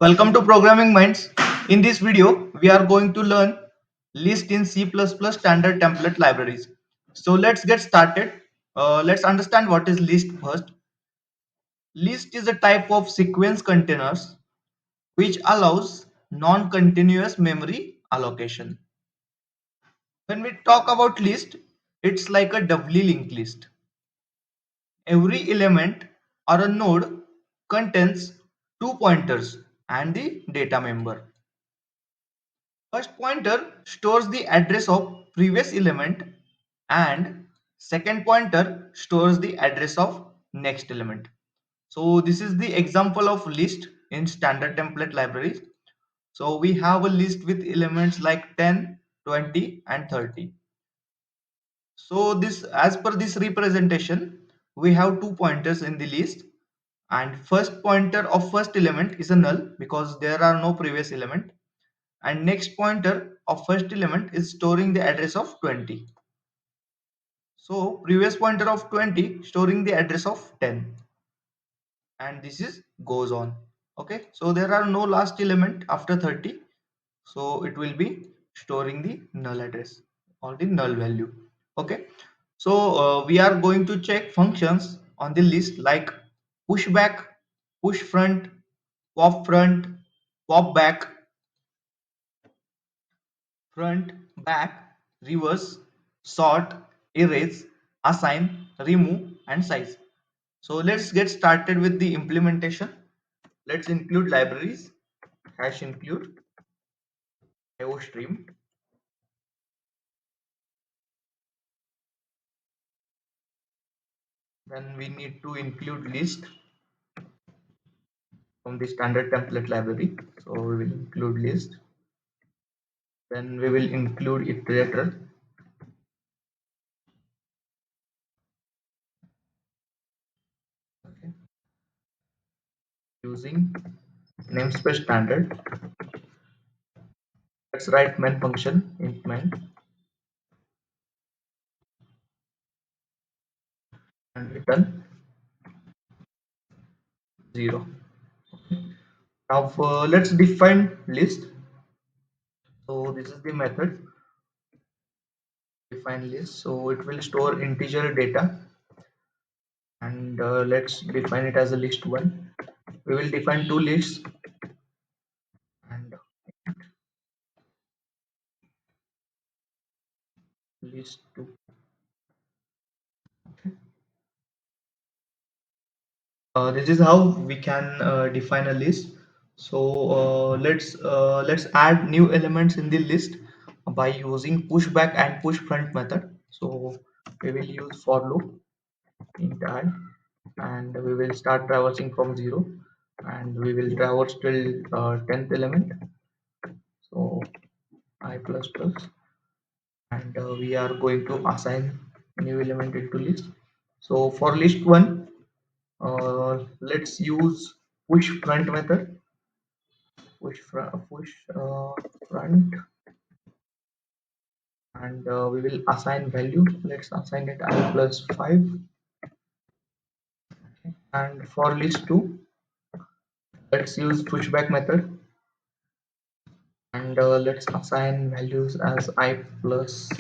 Welcome to Programming Minds. In this video, we are going to learn list in C++ standard template libraries. So let's get started. Let's understand what is list first. List is a type of sequence containers which allows non-continuous memory allocation. When we talk about list, it's like a doubly linked list. Every element or a node contains two pointers and the data member. First pointer stores the address of previous element and second pointer stores the address of next element. So this is the example of list in standard template libraries. So we have a list with elements like 10, 20 and 30. So this, as per this representation, we have two pointers in the list, and first pointer of first element is a null because there are no previous element, and next pointer of first element is storing the address of 20. So previous pointer of 20 storing the address of 10, and this is goes on. Okay, so there are no last element after 30, so it will be storing the null address or the null value. Okay, so we are going to check functions on the list like push back, push front, front, pop back, front, back, reverse, sort, erase, assign, remove, and size. So let's get started with the implementation. Let's include libraries, hash include, iostream. Then we need to include list from the standard template library. So we will include list. Then we will include iterator. Okay. Using namespace standard. Let's write main function int main and return 0. Now let's define list. So this is the method define list. So it will store integer data, and let's define it as a list 1. We will define two lists and list 2. This is how we can define a list. So let's add new elements in the list by using pushback and push front method. So we will use for loop int I, and we will start traversing from 0, and we will traverse till 10th element, so I plus plus, and we are going to assign new element into list. So for list 1, let's use push front method. Push front, and we will assign value. Let's assign it I plus 5. And for list 2, let's use pushback method, and let's assign values as I plus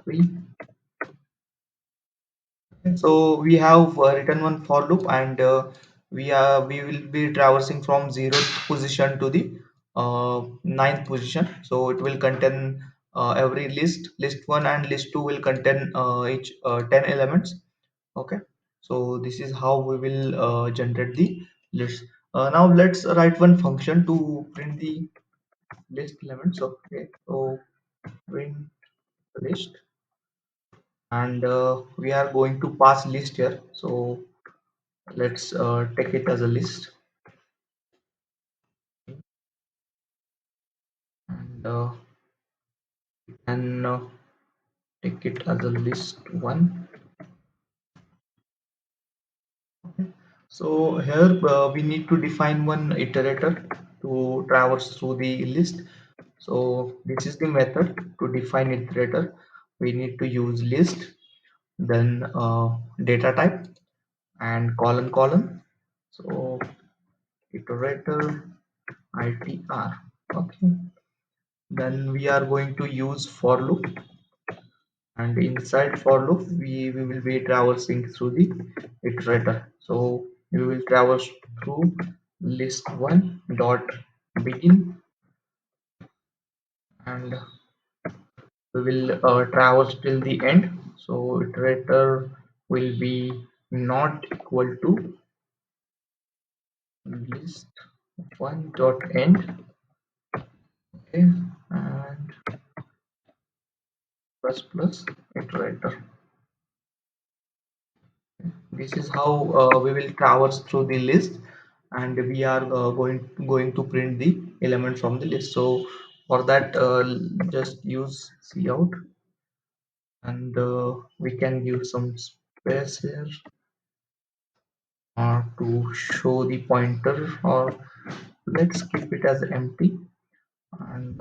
3. So we have written one for loop, and we will be traversing from 0th position to the 9th position. So it will contain every list 1 and list 2 will contain each 10 elements. Okay, so this is how we will generate the list. Now let's write one function to print the list elements. Okay, so print list, and we are going to pass list here. So let's take it as a list, and take it as a list 1. So here we need to define one iterator to traverse through the list. So this is the method to define iterator. We need to use list, then data type, and colon colon. So iterator itr. Okay, then we are going to use for loop, and inside for loop we will be traversing through the iterator. So we will traverse through list one dot begin, and we will traverse till the end. So iterator will be not equal to list one dot end. Okay, and plus plus iterator. This is how we will traverse through the list, and we are going to print the element from the list. So for that, just use cout, and we can give some space here to show the pointer, or let's keep it as empty, and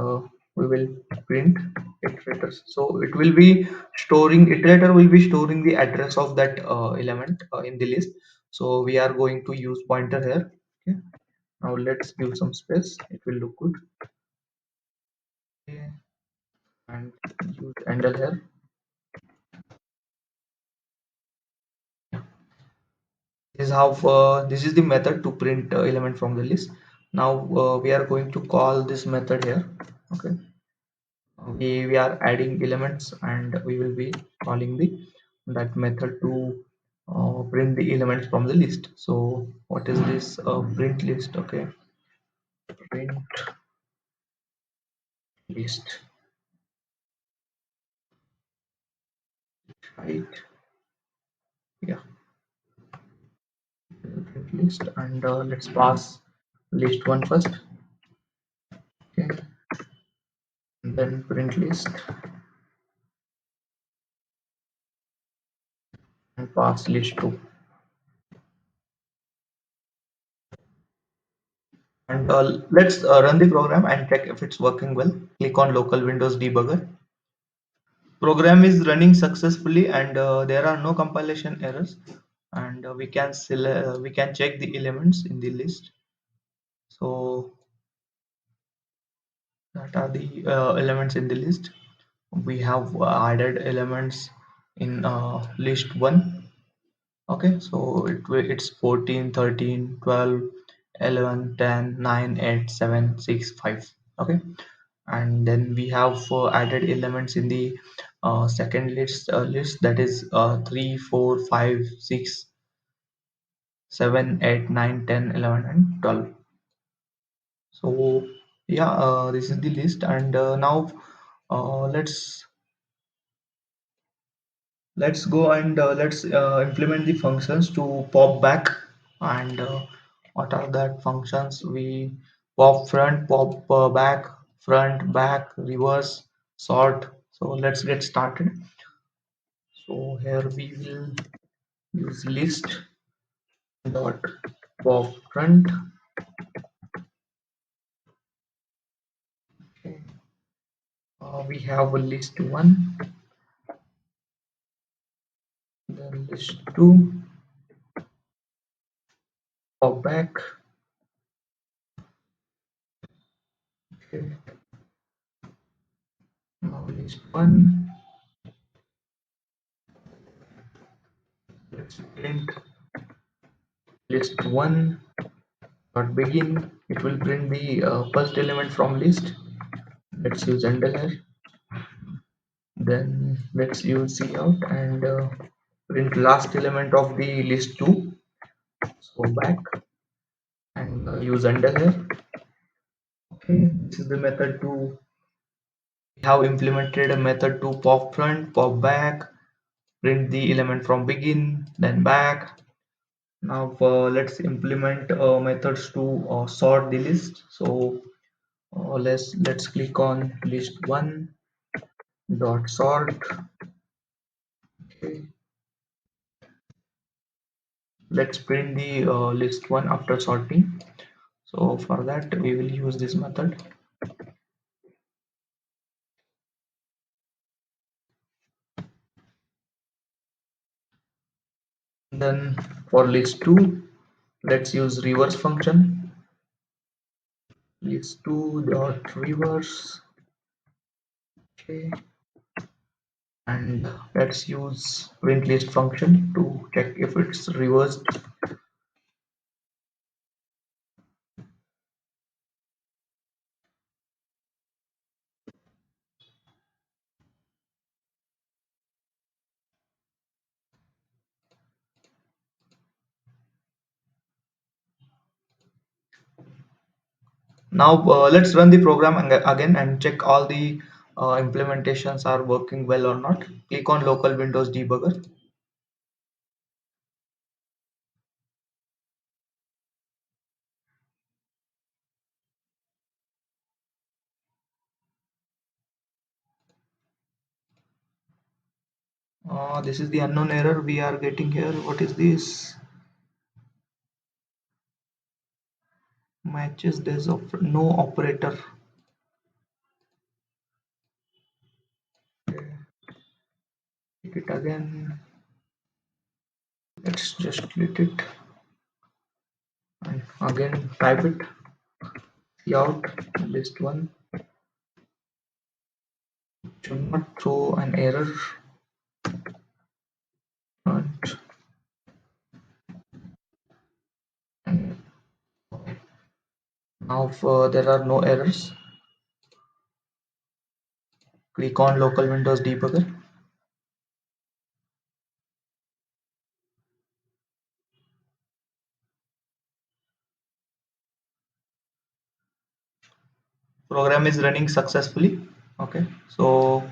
we will print iterators. So it will be storing, iterator will be storing the address of that element in the list. So we are going to use pointer here. Okay, now let's give some space, it will look good. Okay, and use handle here. Yeah. This is how this is the method to print element from the list. Now we are going to call this method here. Okay, we are adding elements, and we will be calling the that method to print the elements from the list. So what is this print list? Okay, print list, right? Yeah, print list, and let's pass list one first. Okay, and then print list, and pass list two. And let's run the program and check if it's working well. Click on local Windows debugger. Program is running successfully, and there are no compilation errors, and we can check the elements in the list. So that are the elements in the list. We have added elements in list 1. Okay, so it's 14, 13, 12, 11, 10, 9, 8, 7, 6, 5. Okay, and then we have added elements in the second list, that is 3, 4, 5, 6, 7, 8, 9, 10, 11, and 12. So yeah, this is the list, and now let's go and let's implement the functions to pop back. And what are that functions? We pop front, pop back, front, back, reverse, sort. So let's get started. So here we will use list dot pop front. Okay. We have a list one, then list two, pop back. Okay. Now list one. Let's print list one dot begin. It will print the first element from list. Let's use handle. Then let's use cout, and print last element of the list 2. So back, and use handle here. Okay, this is the method to, we have implemented a method to pop front, pop back, print the element from begin, then back. Now let's implement methods to sort the list. So let's click on list one dot sort. Okay, let's print the list one after sorting. So for that we will use this method. Then for list two, let's use reverse function. list2 dot reverse. Okay, and let's use print list function to check if it's reversed. Now let's run the program again and check all the implementations are working well or not. Click on local Windows debugger. This is the unknown error we are getting here. What is this? Matches there's no operator. Click it again. Let's just click it and again type it. Out list one should not throw an error. And, and now there are no errors. Click on local Windows debugger. Program is running successfully. Okay, so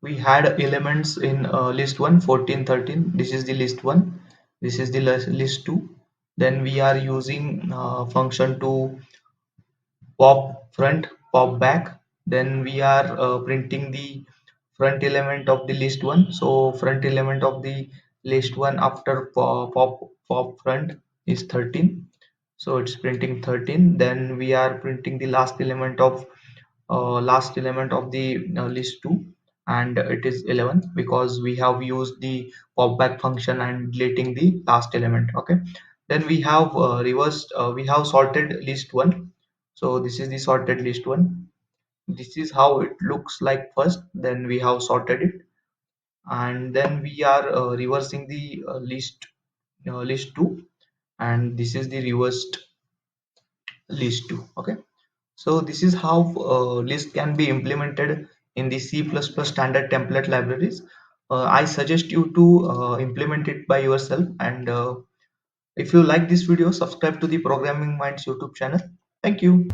we had elements in list 1 14 13. This is the list 1, this is the list 2. Then we are using function to pop front, pop back. Then we are printing the front element of the list 1. So front element of the list 1 after pop front is 13, so it's printing 13. Then we are printing the last element of the list 2, and it is 11 because we have used the pop back function and deleting the last element. Okay, then we have we have sorted list 1. So this is the sorted list 1. This is how it looks like first, then we have sorted it, and then we are reversing the list 2, and this is the reversed list 2. Okay, so this is how list can be implemented in the C++ standard template libraries. I suggest you to implement it by yourself, and if you like this video, subscribe to the Programming Minds YouTube channel. Thank you.